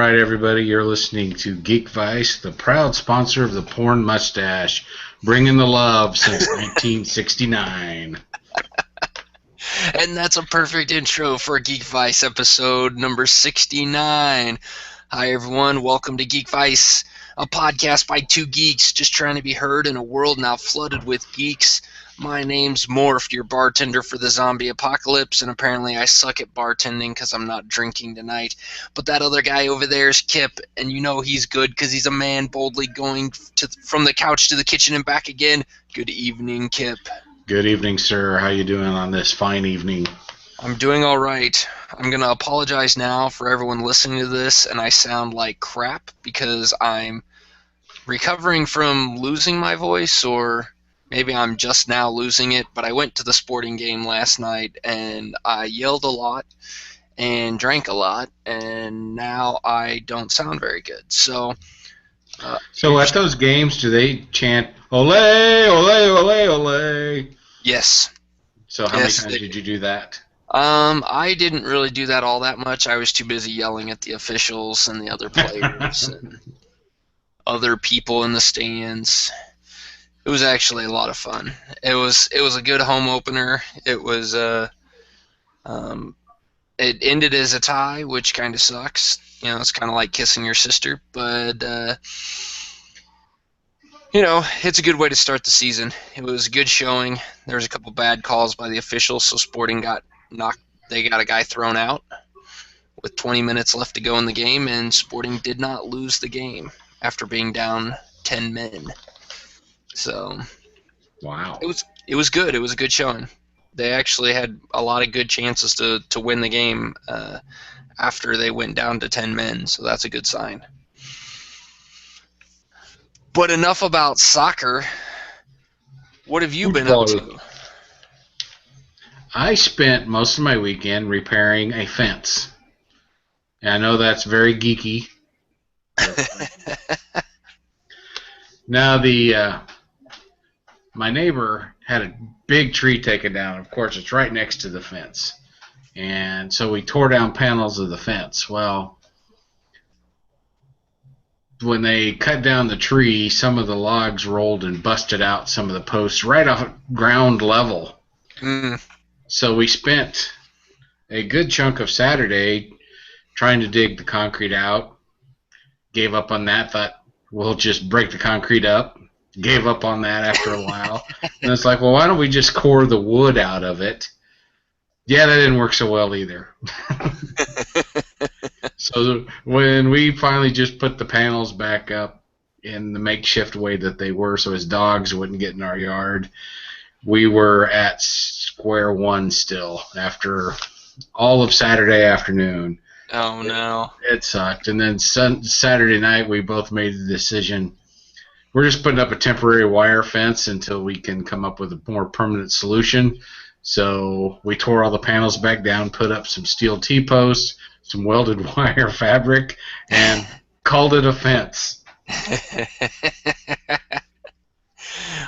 right, everybody, you're listening to Geek Vice, the proud sponsor of the Porn Mustache, bringing the love since 1969. And that's a perfect intro for Geek Vice episode number 69. Hi, everyone. Welcome to Geek Vice, a podcast by two geeks just trying to be heard in a world now flooded with geeks. My name's Morph, your bartender for the zombie apocalypse, and apparently I suck at bartending because I'm not drinking tonight. But that other guy over there is Kip, and you know he's good because he's a man boldly going from the couch to the kitchen and back again. Good evening, Kip. Good evening, sir. How you doing on this fine evening? I'm doing all right. I'm going to apologize now for everyone listening to this, and I sound like crap because I'm recovering from losing my voice, or maybe I'm just now losing it, but I went to the sporting game last night, and I yelled a lot and drank a lot, and now I don't sound very good. So at those games, do they chant, ole, ole, ole, ole? Yes. So how many times did you do that? I didn't really do that all that much. I was too busy yelling at the officials and the other players and other people in the stands. It was actually a lot of fun. It was a good home opener. It was it ended as a tie, which kind of sucks. You know, it's kind of like kissing your sister, but you know, it's a good way to start the season. It was a good showing. There was a couple bad calls by the officials, so Sporting got knocked. They got a guy thrown out with 20 minutes left to go in the game, and Sporting did not lose the game after being down 10 men. So, wow, it was good. It was a good showing. They actually had a lot of good chances to win the game after they went down to 10 men, so that's a good sign. But enough about soccer. What have you been up to? I spent most of my weekend repairing a fence. And I know that's very geeky. Now, my neighbor had a big tree taken down. Of course, it's right next to the fence. And so we tore down panels of the fence. Well, when they cut down the tree, some of the logs rolled and busted out some of the posts right off ground level. So we spent a good chunk of Saturday trying to dig the concrete out. Gave up on that, thought we'll just break the concrete up. Gave up on that after a while. And it's like, well, why don't we just core the wood out of it? Yeah, that didn't work so well either. So when we finally just put the panels back up in the makeshift way that they were so his dogs wouldn't get in our yard, we were at square one still after all of Saturday afternoon. Oh, no. It sucked. And then Saturday night we both made the decision, we're just putting up a temporary wire fence until we can come up with a more permanent solution. So we tore all the panels back down, put up some steel T-posts, some welded wire fabric, and called it a fence.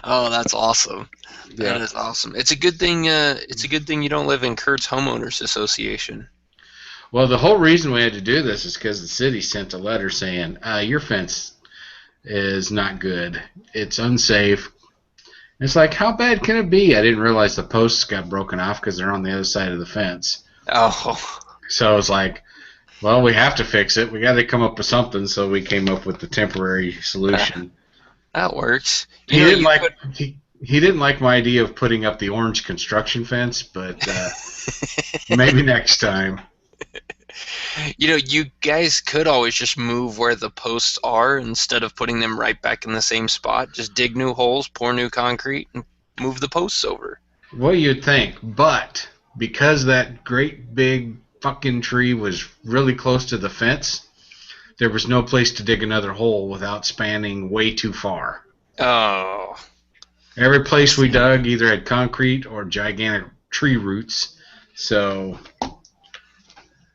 Oh, that's awesome. Yeah. That is awesome. It's a good thing. It's a good thing you don't live in Kurt's Homeowners Association. Well, the whole reason we had to do this is because the city sent a letter saying your fence is not good. It's unsafe. It's like, how bad can it be? I didn't realize the posts got broken off because they're on the other side of the fence. Oh. So it's like, well, we have to fix it. We got to come up with something, so we came up with the temporary solution. That works. He didn't like my idea of putting up the orange construction fence, but maybe next time. You know, you guys could always just move where the posts are instead of putting them right back in the same spot. Just dig new holes, pour new concrete, and move the posts over. Well, you'd think, but because that great big fucking tree was really close to the fence, there was no place to dig another hole without spanning way too far. Oh. Every place we dug either had concrete or gigantic tree roots, so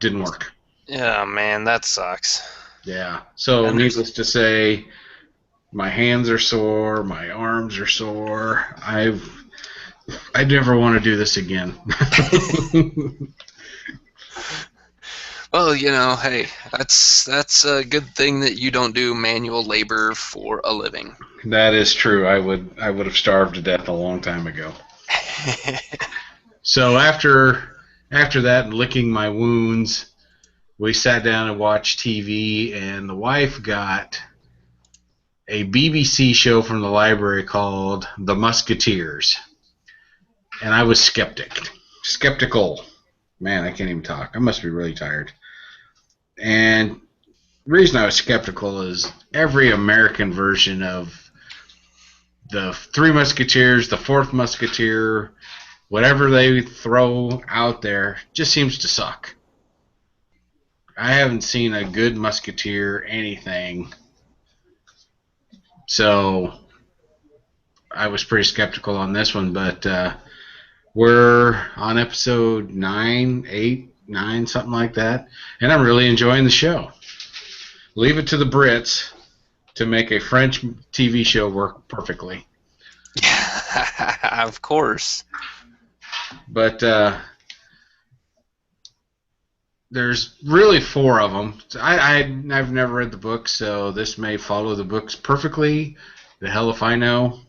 didn't work. Yeah, man, that sucks. Yeah. So needless to say, my hands are sore, my arms are sore. I never want to do this again. Well, hey, that's a good thing that you don't do manual labor for a living. That is true. I would have starved to death a long time ago. So after that, licking my wounds, we sat down and watched TV, and the wife got a BBC show from the library called The Musketeers, and I was skeptical. Man, I can't even talk. I must be really tired. And the reason I was skeptical is every American version of the Three Musketeers, the Fourth Musketeer, whatever they throw out there, just seems to suck. I haven't seen a good Musketeer anything. So I was pretty skeptical on this one, but we're on episode 9, 8, 9, something like that, and I'm really enjoying the show. Leave it to the Brits to make a French TV show work perfectly. Of course. But there's really 4 of them. I've never read the books, so this may follow the books perfectly. The hell if I know.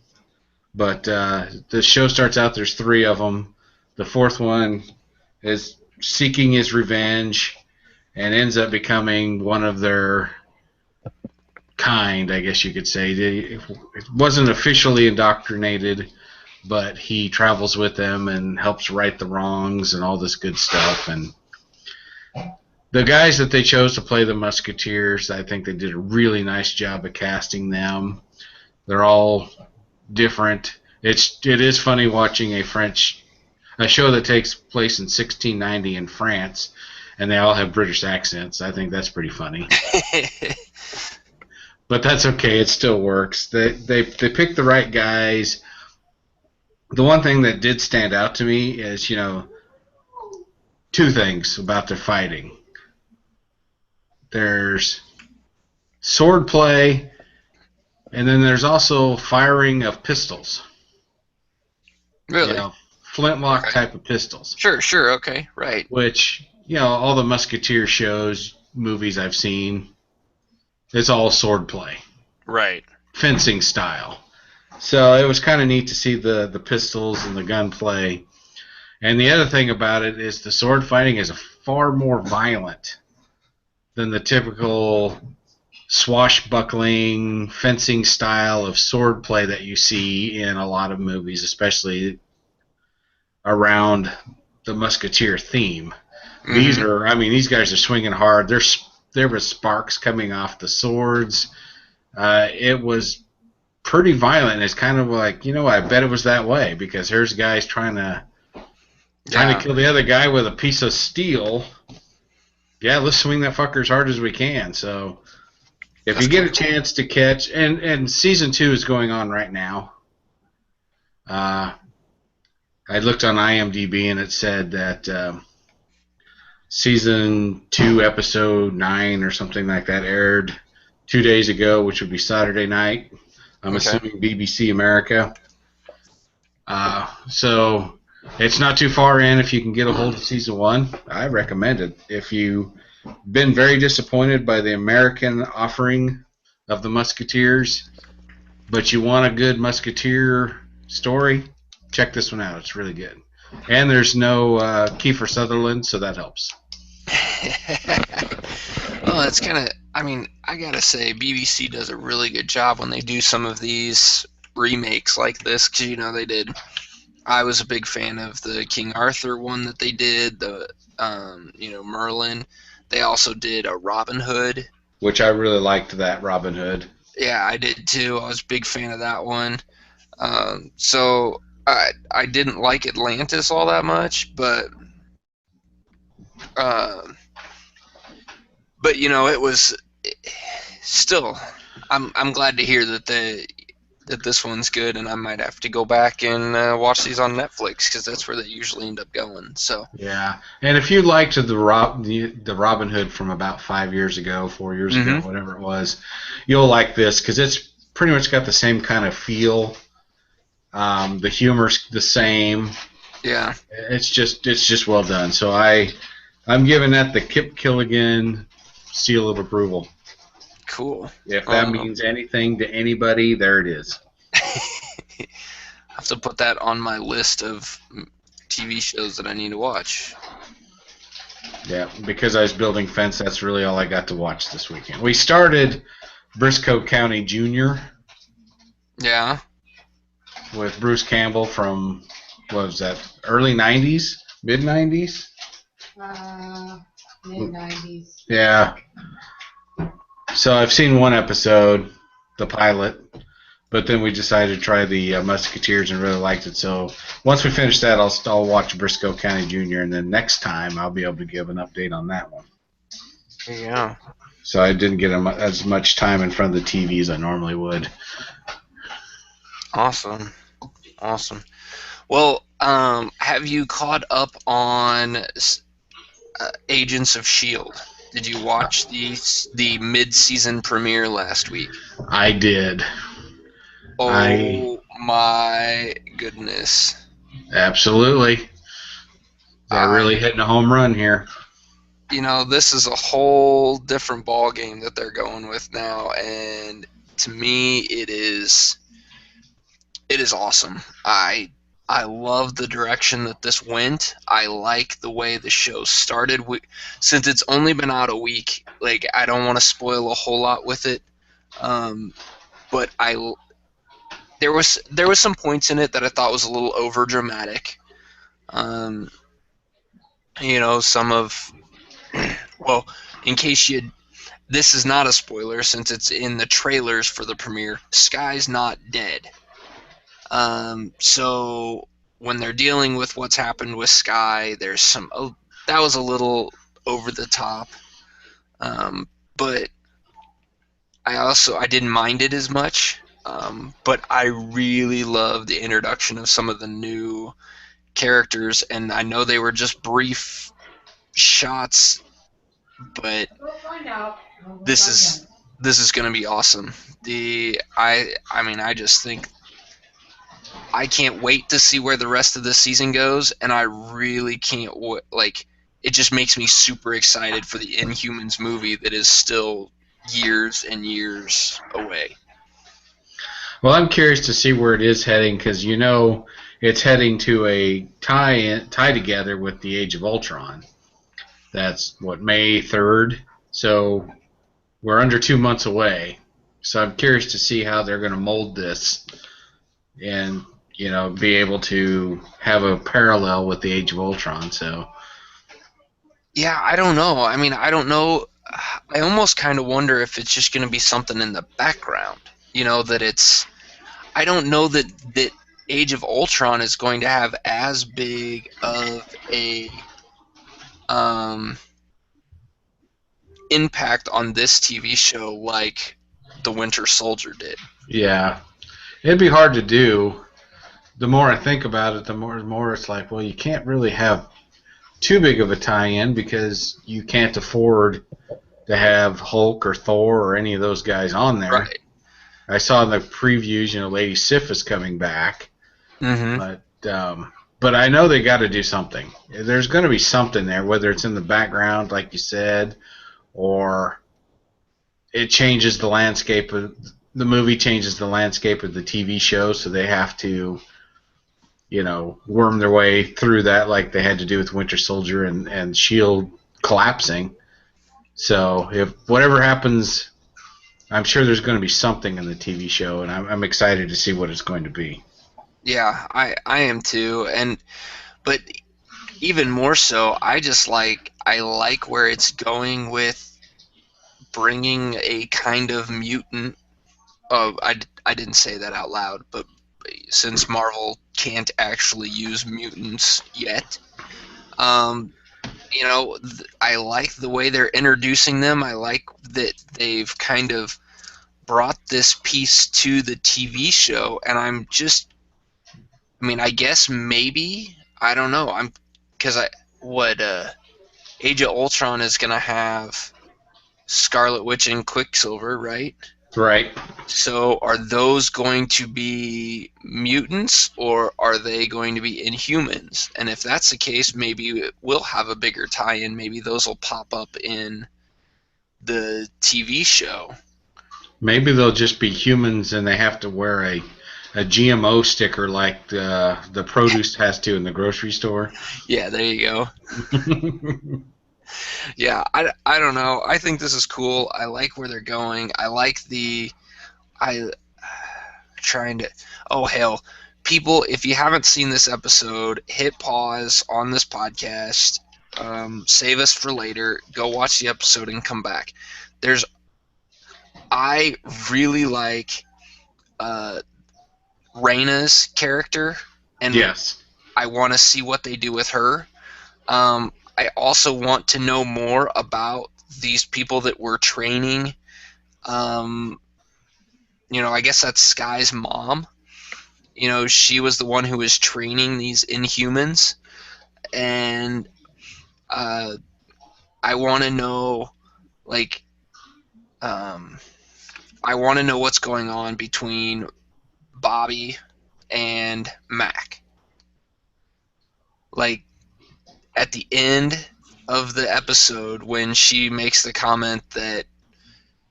But the show starts out, there's 3 of them. The 4th one is seeking his revenge and ends up becoming one of their kind, I guess you could say. It wasn't officially indoctrinated, but he travels with them and helps right the wrongs and all this good stuff. And the guys that they chose to play the Musketeers, I think they did a really nice job of casting them. They're all different. It is funny watching a show that takes place in 1690 in France, and they all have British accents. I think that's pretty funny. But that's okay. It still works. They picked the right guys. The one thing that did stand out to me is, 2 things about their fighting. There's sword play, and then there's also firing of pistols. Really? Flintlock type of pistols. Sure, okay, right. Which, all the Musketeer shows, movies I've seen, it's all sword play. Right. Fencing style. So it was kind of neat to see the pistols and the gunplay. And the other thing about it is the sword fighting is far more violent than the typical swashbuckling, fencing style of sword play that you see in a lot of movies, especially around the Musketeer theme. Mm-hmm. These guys are swinging hard. There was sparks coming off the swords. It was pretty violent. It's kind of like, I bet it was that way, because here's guys trying to kill the other guy with a piece of steel. Yeah, let's swing that fucker as hard as we can. So if you get a chance to catch, and season 2 is going on right now. I looked on IMDb and it said that season 2, episode 9 or something like that aired 2 days ago, which would be Saturday night. I'm assuming BBC America. So it's not too far in. If you can get a hold of season 1, I recommend it. If you've been very disappointed by the American offering of the Musketeers, but you want a good Musketeer story, check this one out. It's really good. And there's no Kiefer Sutherland, so that helps. Well, that's kind of, I gotta say, BBC does a really good job when they do some of these remakes like this, because, they did. I was a big fan of the King Arthur one that they did, the, Merlin. They also did a Robin Hood. Which I really liked, that Robin Hood. Yeah, I did too. I was a big fan of that one. So I didn't like Atlantis all that much, but it was still. I'm glad to hear that this one's good, and I might have to go back and watch these on Netflix, because that's where they usually end up going. So yeah, and if you liked the Robin Hood from about 5 years ago, 4 years ago, whatever it was, you'll like this, because it's pretty much got the same kind of feel. The humor's the same. Yeah, it's just well done. So I I'm giving that the Kip Killigan seal of approval. Cool. If that means anything to anybody, there it is. I have to put that on my list of TV shows that I need to watch. Yeah, because I was building fence, that's really all I got to watch this weekend. We started Briscoe County Jr. Yeah. With Bruce Campbell from, what was that, early 90s? Mid 90s? Mid 90s. Yeah. So I've seen one episode, the pilot, but then we decided to try the Musketeers and really liked it. So once we finish that, I'll watch Briscoe County Jr. and then next time I'll be able to give an update on that one. Yeah. So I didn't get as much time in front of the TV as I normally would. Awesome. Well, have you caught up on Agents of S.H.I.E.L.D.? Did you watch the mid-season premiere last week? I did. Oh my goodness. Absolutely. They're really hitting a home run here. You know, this is a whole different ball game that they're going with now, and to me it is awesome. I love the direction that this went. I like the way the show started. Since it's only been out a week, like, I don't want to spoil a whole lot with it. But there was some points in it that I thought was a little over dramatic. You know, well, in case this is not a spoiler since it's in the trailers for the premiere. Sky's not dead. So when they're dealing with what's happened with Sky, there's that was a little over the top. But I didn't mind it as much. But I really love the introduction of some of the new characters, and I know they were just brief shots, but this is going to be awesome. I just think I can't wait to see where the rest of the season goes, and I really can't it just makes me super excited for the Inhumans movie that is still years and years away. Well, I'm curious to see where it is heading because it's heading to a tie together with the Age of Ultron. That's May 3rd. So we're under 2 months away. So I'm curious to see how they're going to mold this and be able to have a parallel with the Age of Ultron. So yeah, I don't know. I mean, I don't know. I almost kind of wonder if it's just going to be something in the background. I don't know that Age of Ultron is going to have as big of a impact on this TV show like the Winter Soldier did. Yeah, it'd be hard to do. The more I think about it, the more it's like, well, you can't really have too big of a tie-in because you can't afford to have Hulk or Thor or any of those guys on there. Right. I saw in the previews, Lady Sif is coming back. Mm-hmm. But I know they got to do something. There's going to be something there, whether it's in the background, like you said, or it changes the landscape of the movie, changes the landscape of the TV show, so they have to, worm their way through that like they had to do with Winter Soldier and S.H.I.E.L.D. collapsing. So if whatever happens, I'm sure there's going to be something in the TV show, and I'm excited to see what it's going to be. Yeah, I am too, but even more so, I like where it's going with bringing a kind of mutant. Oh, I didn't say that out loud, but since Marvel can't actually use mutants yet, I like the way they're introducing them. I like that they've kind of brought this piece to the TV show, and I guess maybe, I don't know. Age of Ultron is gonna have Scarlet Witch and Quicksilver, right? Right. So are those going to be mutants or are they going to be Inhumans? And if that's the case, maybe we'll have a bigger tie-in. Maybe those will pop up in the TV show. Maybe they'll just be humans and they have to wear a GMO sticker like the produce has to in the grocery store. Yeah, there you go. Yeah, I don't know. I think this is cool. I like where they're going. I like I trying to. Oh hell, people! If you haven't seen this episode, hit pause on this podcast. Save us for later. Go watch the episode and come back. I really like Reyna's character, and Yes. I want to see what they do with her. I also want to know more about these people that we're training. I guess that's Sky's mom. She was the one who was training these Inhumans, and I want to know, like, I want to know what's going on between Bobby and Mac. Like, at the end of the episode, when she makes the comment that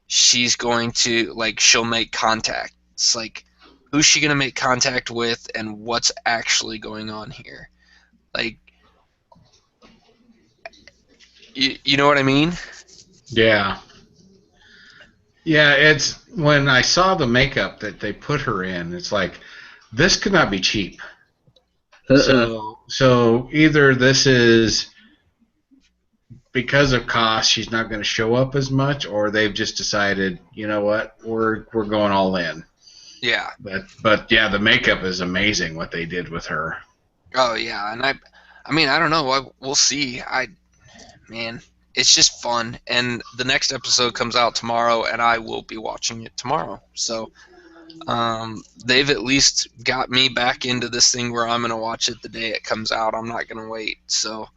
she's going to, like, she'll make contact. It's like, who's she going to make contact with and what's actually going on here? Like, you know what I mean? Yeah. Yeah, it's when I saw the makeup that they put her in, it's like, this could not be cheap. So either this is because of cost, she's not going to show up as much, or they've just decided, you know what, we're going all in. Yeah. But yeah, the makeup is amazing what they did with her. Oh yeah, and I mean, I don't know. We'll see. Man, it's just fun. And the next episode comes out tomorrow, and I will be watching it tomorrow. So they've at least got me back into this thing where I'm going to watch it the day it comes out. I'm not going to wait. So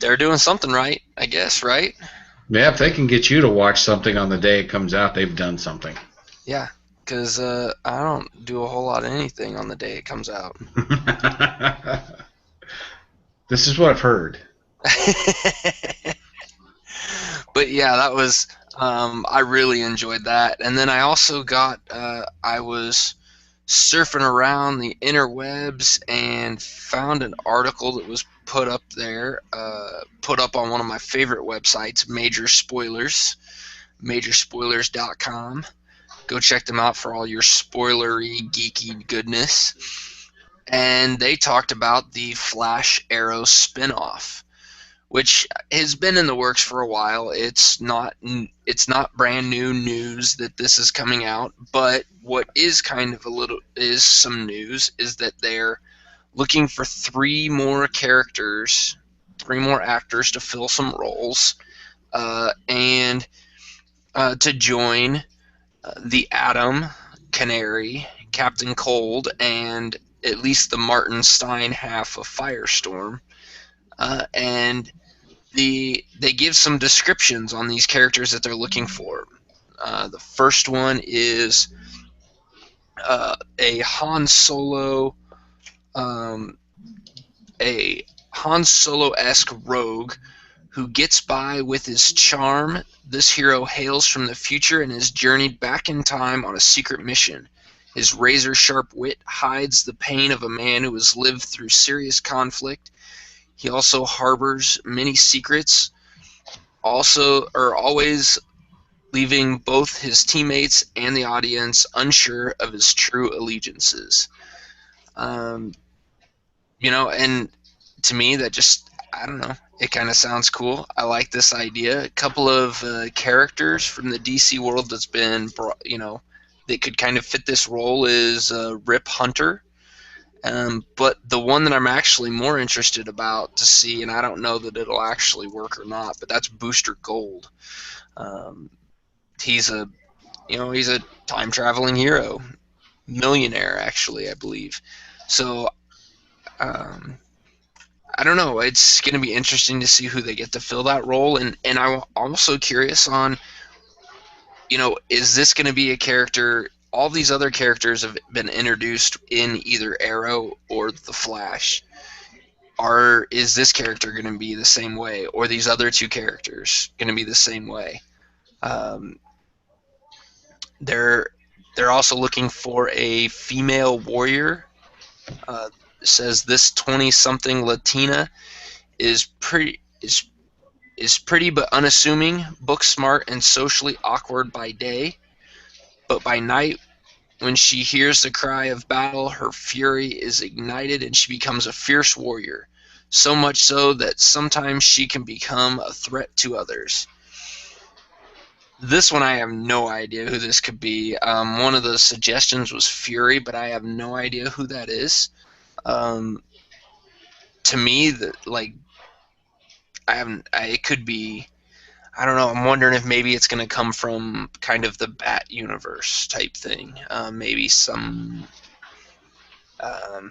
they're doing something right, I guess, right? Yeah, if they can get you to watch something on the day it comes out, they've done something. Yeah, because I don't do a whole lot of anything on the day it comes out. This is what I've heard. But yeah, that was I really enjoyed that. And then I also got I was surfing around the interwebs and found an article that was put up there, put up on one of my favorite websites, Major Spoilers, majorspoilers.com. Go check them out for all your spoilery, geeky goodness. And they talked about the Flash Arrow spinoff, which has been in the works for a while. It's not brand new news that this is coming out, but what is kind of some news is that they're looking for 3 more actors to fill some roles, and to join the Atom, Canary, Captain Cold, and at least the Martin Stein half of Firestorm. And they give some descriptions on these characters that they're looking for. The first one is a Han Solo, esque rogue who gets by with his charm. This hero hails from the future and has journeyed back in time on a secret mission. His razor-sharp wit hides the pain of a man who has lived through serious conflict. He also harbors many secrets, always leaving both his teammates and the audience unsure of his true allegiances. And to me, that just, I don't know, it kind of sounds cool. I like this idea. A couple of characters from the DC world that's been, that could kind of fit this role is Rip Hunter. But the one that I'm actually more interested about to see, and I don't know that it'll actually work or not, but that's Booster Gold. He's a time traveling hero, millionaire actually, I believe. So I don't know. It's going to be interesting to see who they get to fill that role, and I'm also curious on is this going to be a character? All these other characters have been introduced in either Arrow or The Flash. Is this character going to be the same way, or these other two characters going to be the same way? They're also looking for a female warrior. Says this 20-something Latina is pretty but unassuming, book smart, and socially awkward by day. But by night, when she hears the cry of battle, her fury is ignited and she becomes a fierce warrior. So much so that sometimes she can become a threat to others. This one, I have no idea who this could be. One of the suggestions was Fury, but I have no idea who that is. To me, it could be, I don't know, I'm wondering if maybe it's going to come from kind of the Bat universe type thing. Maybe some, I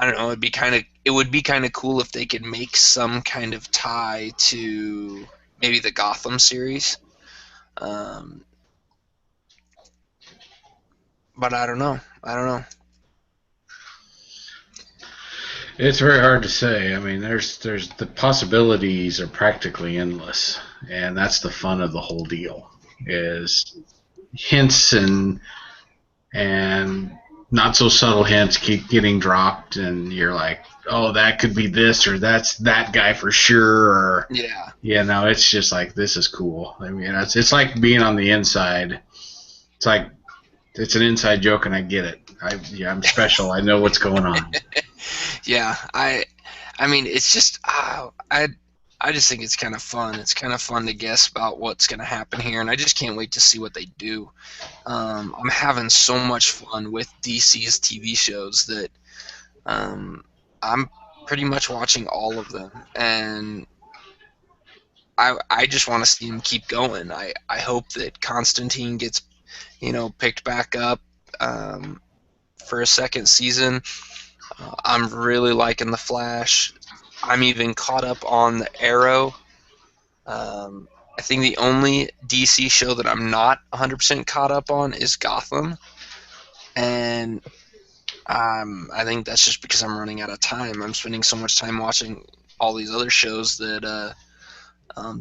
don't know, it would be kind of cool if they could make some kind of tie to maybe the Gotham series. But I don't know. It's very hard to say. I mean, there's the possibilities are practically endless, and that's the fun of the whole deal. Is hints and not so subtle hints keep getting dropped, and you're like, oh, that could be this, or that's that guy for sure, or it's just like, this is cool. I mean, it's like being on the inside. It's like it's an inside joke, and I get it. I'm special. I know what's going on. Yeah, I mean, it's just I just think it's kind of fun. It's kind of fun to guess about what's going to happen here, and I just can't wait to see what they do. I'm having so much fun with DC's TV shows that I'm pretty much watching all of them, and I just want to see them keep going. I hope that Constantine gets picked back up for a second season. I'm really liking The Flash. I'm even caught up on the Arrow. I think the only DC show that I'm not 100% caught up on is Gotham. And I think that's just because I'm running out of time. I'm spending so much time watching all these other shows that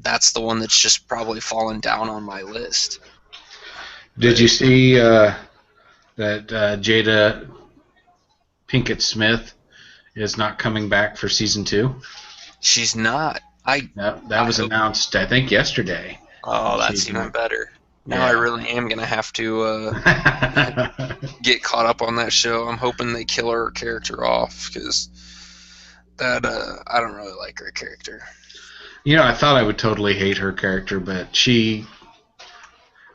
that's the one that's just probably fallen down on my list. Did you see that Jada Pinkett Smith is not coming back for season 2? She's not. That was announced, I think, yesterday. Oh, that's even better. Now I really am going to have to get caught up on that show. I'm hoping they kill her character off, because I don't really like her character. I thought I would totally hate her character, but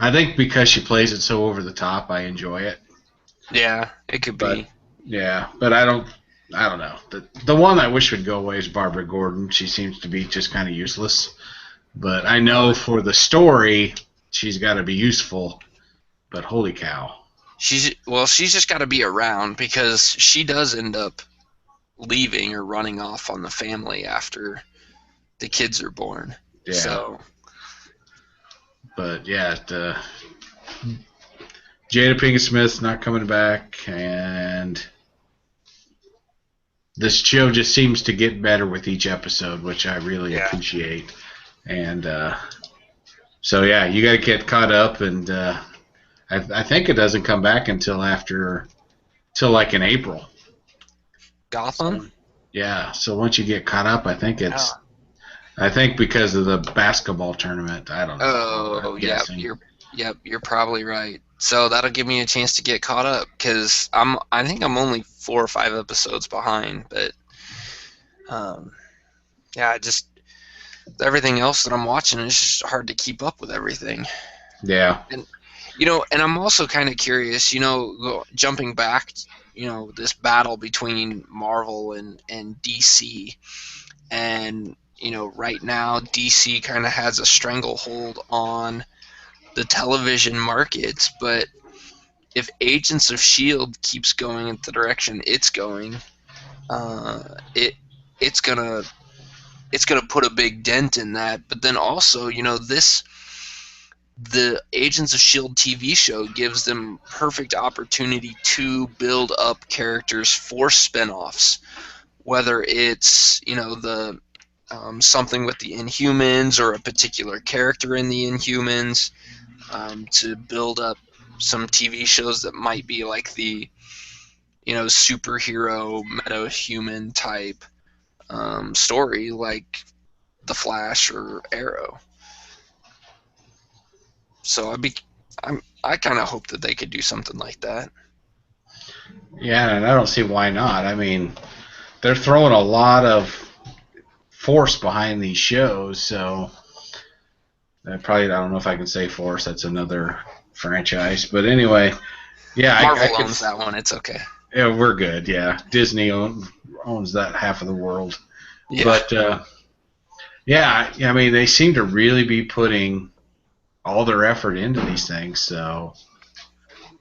I think because she plays it so over the top, I enjoy it. Yeah, it could be. Yeah, but I don't know. The one I wish would go away is Barbara Gordon. She seems to be just kind of useless. But I know for the story, she's got to be useful. But holy cow. She's just got to be around, because she does end up leaving or running off on the family after the kids are born. Yeah. So. But yeah, Jada Pinkett Smith's not coming back, and this show just seems to get better with each episode, which I really appreciate. And so yeah, you got to get caught up, and I think it doesn't come back until like in April. Gotham? Yeah, so once you get caught up, I think I think because of the basketball tournament. I don't know. Oh, you're probably right. So that'll give me a chance to get caught up, because I think I'm only 4 or 5 episodes behind. But just everything else that I'm watching is just hard to keep up with everything. Yeah. And and I'm also kind of curious. Jumping back, this battle between Marvel and DC, and right now DC kind of has a stranglehold on the television markets, but if Agents of S.H.I.E.L.D. keeps going in the direction it's going, it's gonna put a big dent in that. But then also, the Agents of S.H.I.E.L.D. TV show gives them perfect opportunity to build up characters for spinoffs, whether it's, the something with the Inhumans or a particular character in the Inhumans, to build up some TV shows that might be like the, superhero meta-human type story, like The Flash or Arrow. So I kind of hope that they could do something like that. Yeah, and I don't see why not. I mean, they're throwing a lot of force behind these shows, so I don't know if I can say force. That's another franchise, but anyway, yeah, Marvel owns that one. It's okay. Yeah, we're good. Yeah, Disney owns that half of the world. Yeah. But yeah, I mean, they seem to really be putting all their effort into these things, so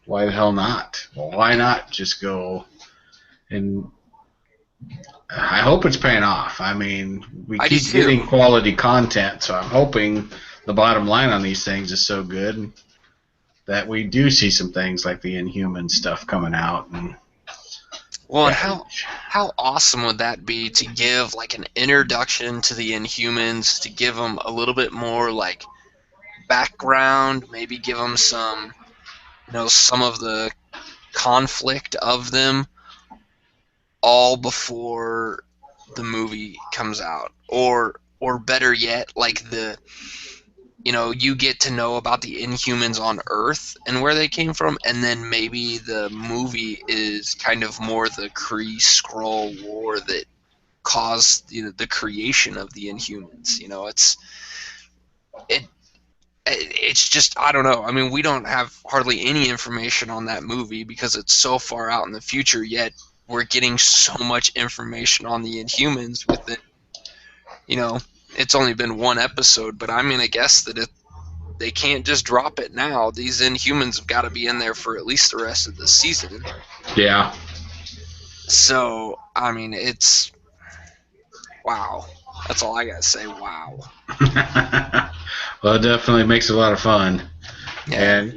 why the hell not? Well, why not just go and I hope it's paying off. I mean, we keep getting quality content, so I'm hoping the bottom line on these things is so good that we do see some things like the Inhuman stuff coming out. And well, and how awesome would that be to give like an introduction to the Inhumans, to give them a little bit more like background, maybe give them some, some of the conflict of them all before the movie comes out, or better yet, like you get to know about the Inhumans on Earth and where they came from, and then maybe the movie is kind of more the Kree-Skrull war that caused the creation of the Inhumans. It's just, I don't know. I mean, we don't have hardly any information on that movie because it's so far out in the future, yet we're getting so much information on the Inhumans with it. It's only been one episode, but I'm going to guess that they can't just drop it now. These Inhumans have got to be in there for at least the rest of the season. Yeah. So, I mean, it's... wow. That's all I got to say. Wow. Well, it definitely makes it a lot of fun. Yeah. And,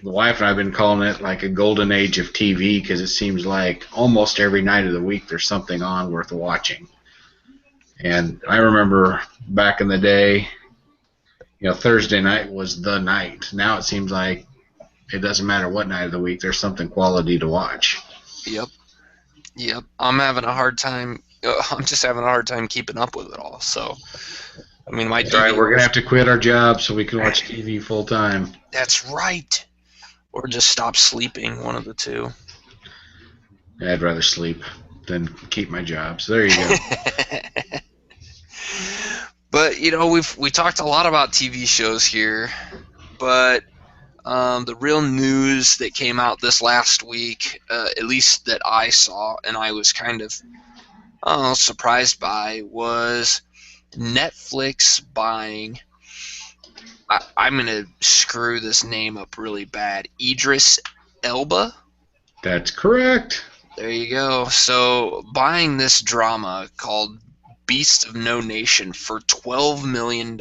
the wife and I have been calling it like a golden age of TV because it seems like almost every night of the week there's something on worth watching. And I remember back in the day, Thursday night was the night. Now it seems like it doesn't matter what night of the week, there's something quality to watch. Yep. I'm having a hard time. I'm just having a hard time keeping up with it all. So, I mean, That's right. We're gonna have to quit our job so we can watch TV full time. That's right. Or just stop sleeping. One of the two. I'd rather sleep than keep my job. So there you go. But we talked a lot about TV shows here, but the real news that came out this last week, at least that I saw, and I was kind of surprised by, was Netflix buying. I'm gonna screw this name up really bad. Idris Elba. That's correct. There you go. So buying this drama called Beast of No Nation for $12 million.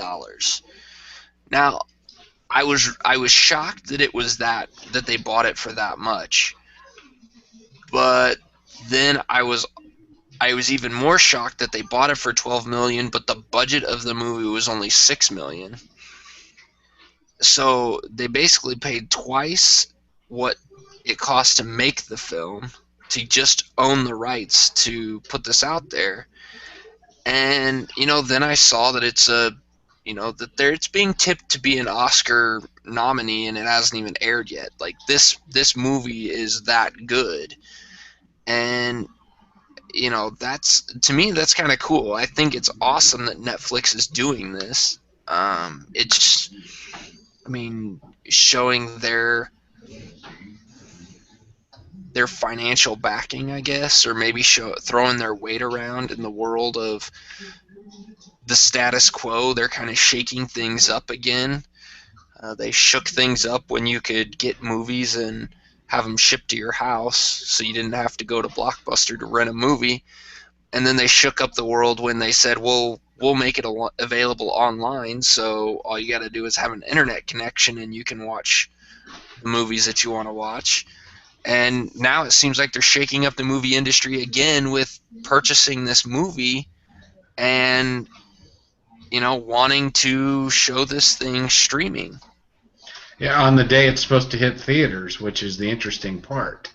Now, I was shocked that it was that they bought it for that much. But then I was even more shocked that they bought it for $12 million, but the budget of the movie was only $6 million. So they basically paid twice what it cost to make the film to just own the rights to put this out there. And then I saw that it's it's being tipped to be an Oscar nominee, and it hasn't even aired yet. Like this movie is that good, and that's, to me, that's kind of cool. I think it's awesome that Netflix is doing this. It's, I mean, showing their financial backing, I guess, or maybe throwing their weight around in the world of the status quo. They're kind of shaking things up again. They shook things up when you could get movies and have them shipped to your house, so you didn't have to go to Blockbuster to rent a movie. And then they shook up the world when they said, well, we'll make it available online, so all you got to do is have an internet connection and you can watch the movies that you want to watch. And now it seems like they're shaking up the movie industry again with purchasing this movie and, wanting to show this thing streaming. Yeah, on the day it's supposed to hit theaters, which is the interesting part.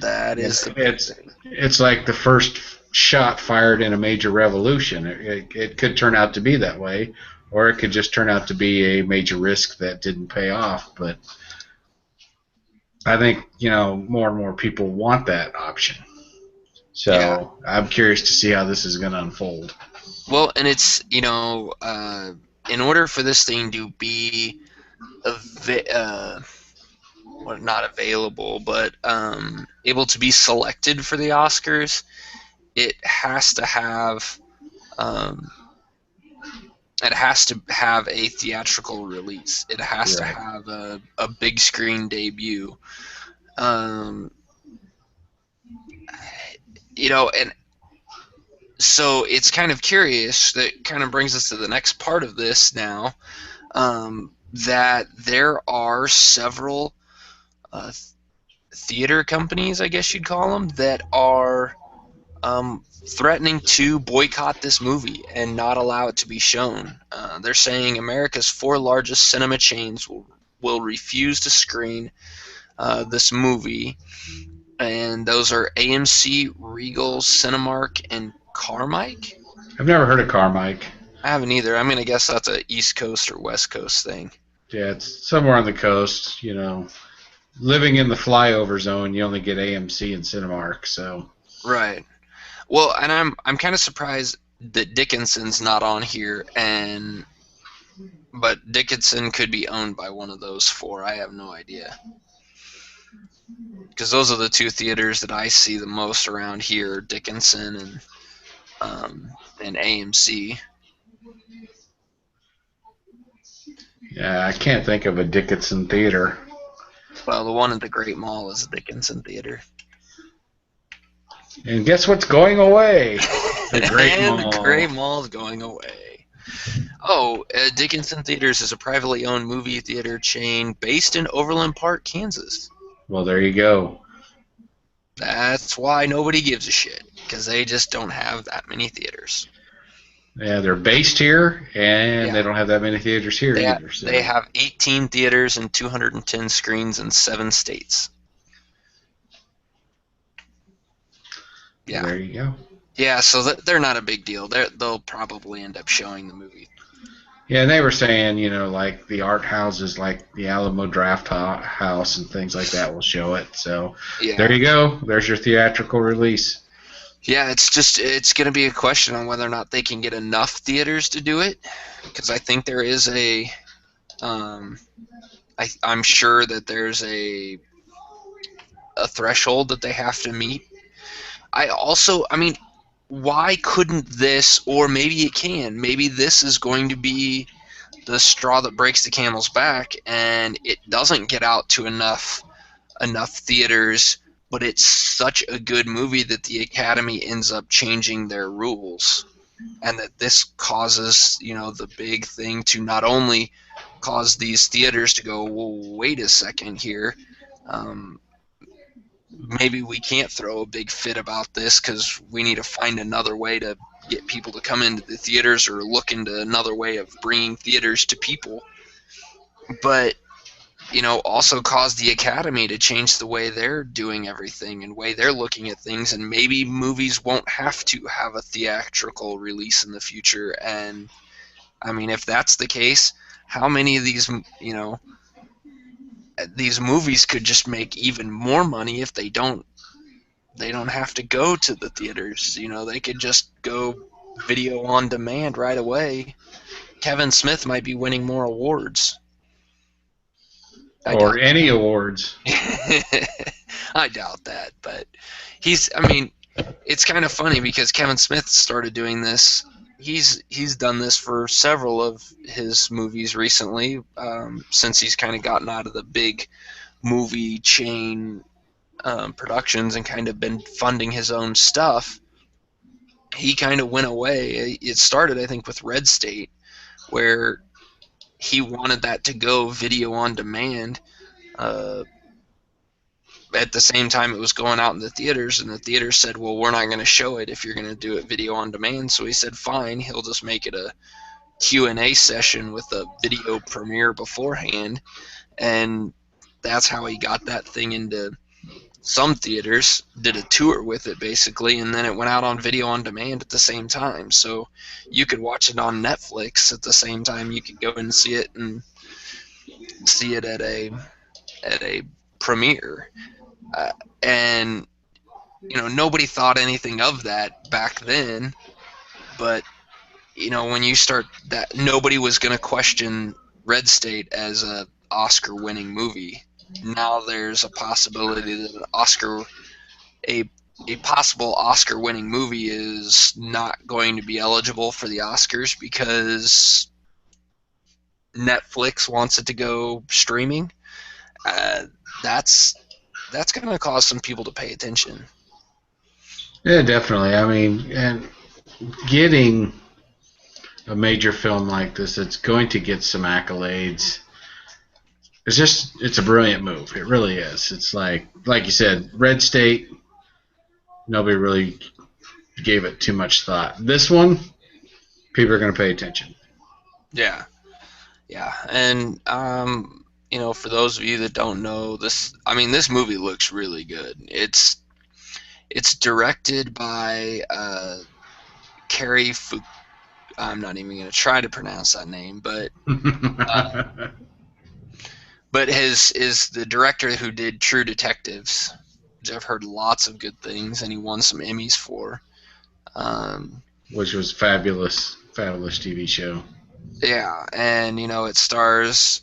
That is it's like the first shot fired in a major revolution. It could turn out to be that way, or it could just turn out to be a major risk that didn't pay off. But I think, more and more people want that option. So yeah. I'm curious to see how this is going to unfold. Well, and it's, in order for this thing to be not available, but able to be selected for the Oscars, it has to have a theatrical release. It has to have a big screen debut. And so it's kind of curious. That kind of brings us to the next part of this now, that there are several theater companies, I guess you'd call them, that are threatening to boycott this movie and not allow it to be shown. They're saying America's 4 largest cinema chains will refuse to screen this movie, and those are AMC, Regal, Cinemark, and Carmike. I've never heard of Carmike. I haven't either. I'm going to guess that's a East Coast or West Coast thing. Yeah, it's somewhere on the coast, Living in the flyover zone, you only get AMC and Cinemark, so. Right. Well, and I'm kind of surprised that Dickinson's not on here, but Dickinson could be owned by one of those 4. I have no idea. Because those are the 2 theaters that I see the most around here, Dickinson and AMC. Yeah, I can't think of a Dickinson theater. Well, the one at the Great Mall is a Dickinson theater. And guess what's going away? The Great Mall. The Great Mall is going away. Oh, Dickinson Theaters is a privately owned movie theater chain based in Overland Park, Kansas. Well, there you go. That's why nobody gives a shit, because they just don't have that many theaters. Yeah, they're based here, and they don't have that many theaters here either. So. They have 18 theaters and 210 screens in 7 states. Yeah. There you go. Yeah, so they're not a big deal. They'll probably end up showing the movie. Yeah, and they were saying, like the art houses, like the Alamo Draft House and things like that will show it. So there you go. There's your theatrical release. Yeah, it's going to be a question on whether or not they can get enough theaters to do it, because I think there is I'm sure that there's a threshold that they have to meet. Why couldn't this, or maybe it can, maybe this is going to be the straw that breaks the camel's back, and it doesn't get out to enough theaters, but it's such a good movie that the Academy ends up changing their rules, and that this causes, the big thing to not only cause these theaters to go, well, wait a second here, maybe we can't throw a big fit about this because we need to find another way to get people to come into the theaters, or look into another way of bringing theaters to people. But, also cause the Academy to change the way they're doing everything and way they're looking at things, and maybe movies won't have to have a theatrical release in the future. And, if that's the case, how many of these, these movies could just make even more money if they don't have to go to the theaters. They could just go video on demand right away. Kevin Smith might be winning more awards. Or any awards. I doubt that, but it's kind of funny because Kevin Smith started doing this. He's done this for several of his movies recently, since he's kind of gotten out of the big movie chain productions and kind of been funding his own stuff. he kind of went away. It started, I think, with Red State, where he wanted that to go video on demand. At the same time it was going out in the theaters, and the theaters said, well, we're not going to show it if you're going to do it video on demand. So he said, fine, he'll just make it a Q&A session with a video premiere beforehand. And that's how he got that thing into some theaters, did a tour with it basically, and then it went out on video on demand at the same time. So you could watch it on Netflix at the same time you could go and see it, and see it at a premiere. And nobody thought anything of that back then, but when you start that, nobody was going to question Red State as a Oscar-winning movie. Now there's a possibility that a possible Oscar-winning movie is not going to be eligible for the Oscars because Netflix wants it to go streaming. That's going to cause some people to pay attention. Yeah, definitely. I mean, and getting a major film like this, it's going to get some accolades. It's a brilliant move. It really is. It's like you said, Red State, nobody really gave it too much thought. This one, people are going to pay attention. Yeah. And, for those of you that don't know, this movie looks really good. It's directed by Cary Fuqua. I'm not even going to try to pronounce that name, but is the director who did True Detectives, which I've heard lots of good things, and he won some Emmys for. Which was fabulous TV show. Yeah, and it stars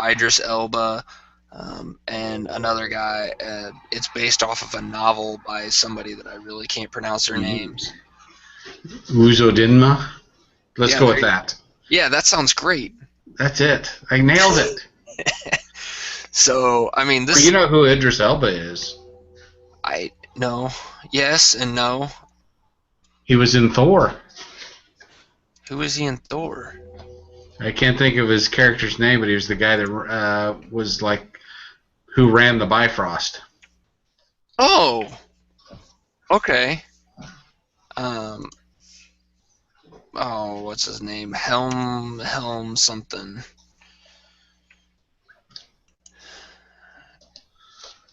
Idris Elba and another guy. It's based off of a novel by somebody that I really can't pronounce their names. Uzodinma? Let's go with that. Yeah, that sounds great. That's it. I nailed it. So, this... You know who Idris Elba is? I know. Yes and no. He was in Thor. Who was he in Thor? I can't think of his character's name, but he was the guy that was like who ran the Bifrost. Oh. Okay. What's his name? Helm something.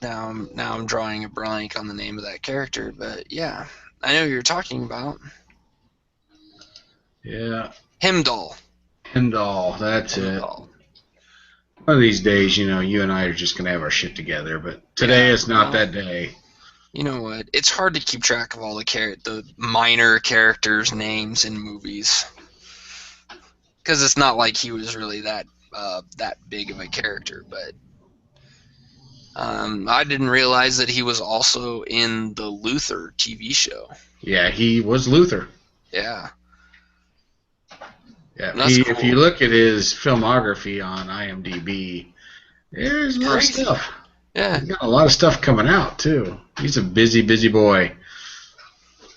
Now I'm drawing a blank on the name of that character, but yeah, I know who you're talking about. Yeah. Heimdall, that's it. One of these days, you and I are just going to have our shit together, but today is not that day. You know what? It's hard to keep track of all the minor characters' names in movies. Because it's not like he was really that big of a character, but I didn't realize that he was also in the Luther TV show. Yeah, he was Luther. Yeah. Yeah, cool. If you look at his filmography on IMDb, there's a lot of stuff. Yeah. He's got a lot of stuff coming out, too. He's a busy boy.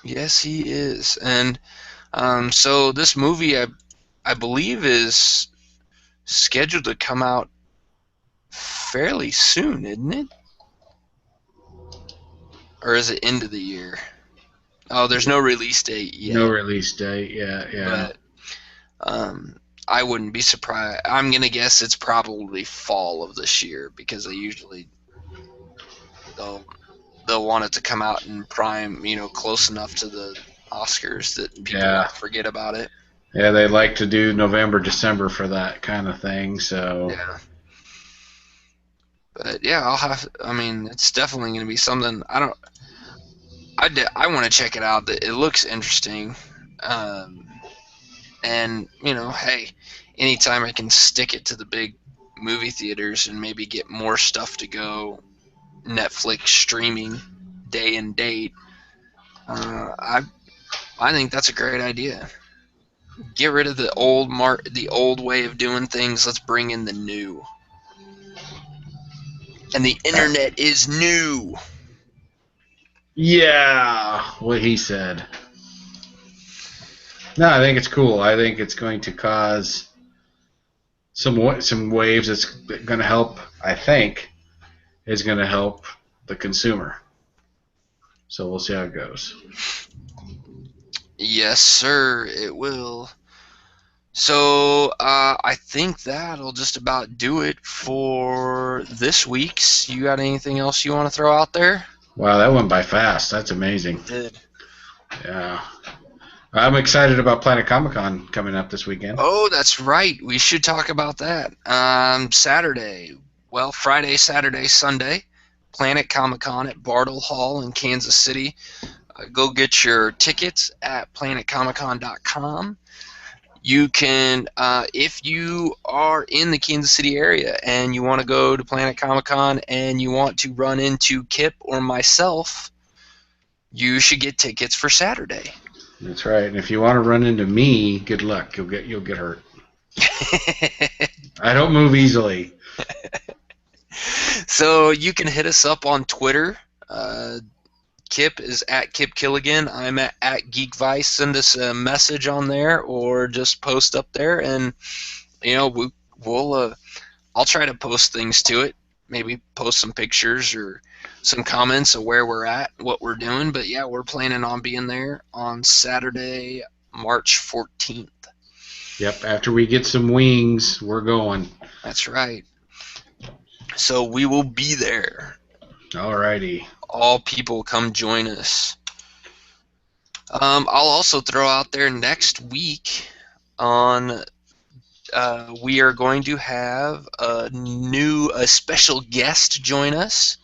Yes, he is. And so this movie, I believe, is scheduled to come out fairly soon, isn't it? Or is it end of the year? Oh, there's no release date yet. No release date, yeah. But I wouldn't be surprised. I'm going to guess it's probably fall of this year, because they usually they'll want it to come out in prime, close enough to the Oscars that people won't forget about it. Yeah, they like to do November, December for that kind of thing, so... Yeah. But, yeah, it's definitely going to be something... I want to check it out. It looks interesting. And, hey, anytime I can stick it to the big movie theaters and maybe get more stuff to go Netflix streaming day and date, I think that's a great idea. Get rid of the old way of doing things. Let's bring in the new. And the internet is new. Yeah, what he said. No, I think it's cool. I think it's going to cause some waves. It's going to help. I think is going to help the consumer. So we'll see how it goes. Yes, sir, it will. So I think that'll just about do it for this week's. You got anything else you want to throw out there? Wow, that went by fast. That's amazing. It did. Yeah. I'm excited about Planet Comic-Con coming up this weekend. Oh, that's right. We should talk about that. Saturday. Well, Friday, Saturday, Sunday. Planet Comic-Con at Bartle Hall in Kansas City. Go get your tickets at planetcomiccon.com. You can, if you are in the Kansas City area and you want to go to Planet Comic-Con and you want to run into Kip or myself, you should get tickets for Saturday. That's right. And if you want to run into me, good luck. You'll get hurt. I don't move easily. So you can hit us up on Twitter. Kip is at Kip Killigan. I'm at Geek Vice. Send us a message on there or just post up there, and we'll I'll try to post things to it. Maybe post some pictures or some comments of where we're at, what we're doing. But yeah, we're planning on being there on Saturday, March 14th. Yep. After we get some wings, we're going. That's right. So we will be there. Alrighty. All people come join us. I'll also throw out there next week on we are going to have a special guest join us,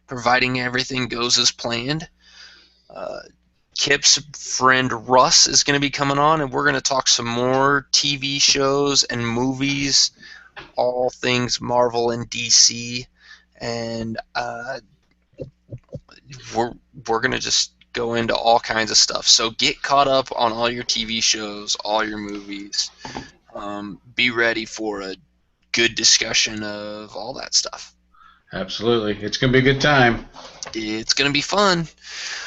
providing everything goes as planned. Kip's friend Russ is going to be coming on, and we're going to talk some more TV shows and movies, all things Marvel and DC, and we're going to just go into all kinds of stuff. So get caught up on all your TV shows, all your movies. Be ready for a good discussion of all that stuff. Absolutely. It's going to be a good time. It's going to be fun.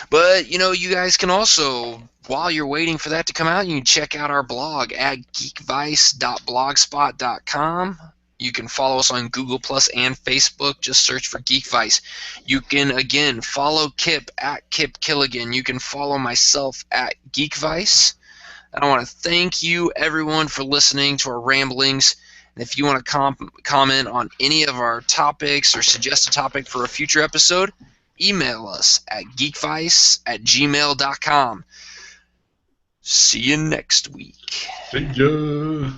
But, you guys can also, while you're waiting for that to come out, you can check out our blog at geekvice.blogspot.com. You can follow us on Google Plus and Facebook. Just search for Geek Vice. You can, again, follow Kip at Kip Killigan. You can follow myself at Geek Vice. And I want to thank you, everyone, for listening to our ramblings. And if you want to comment on any of our topics or suggest a topic for a future episode, email us at geekvice@gmail.com. See you next week. See ya.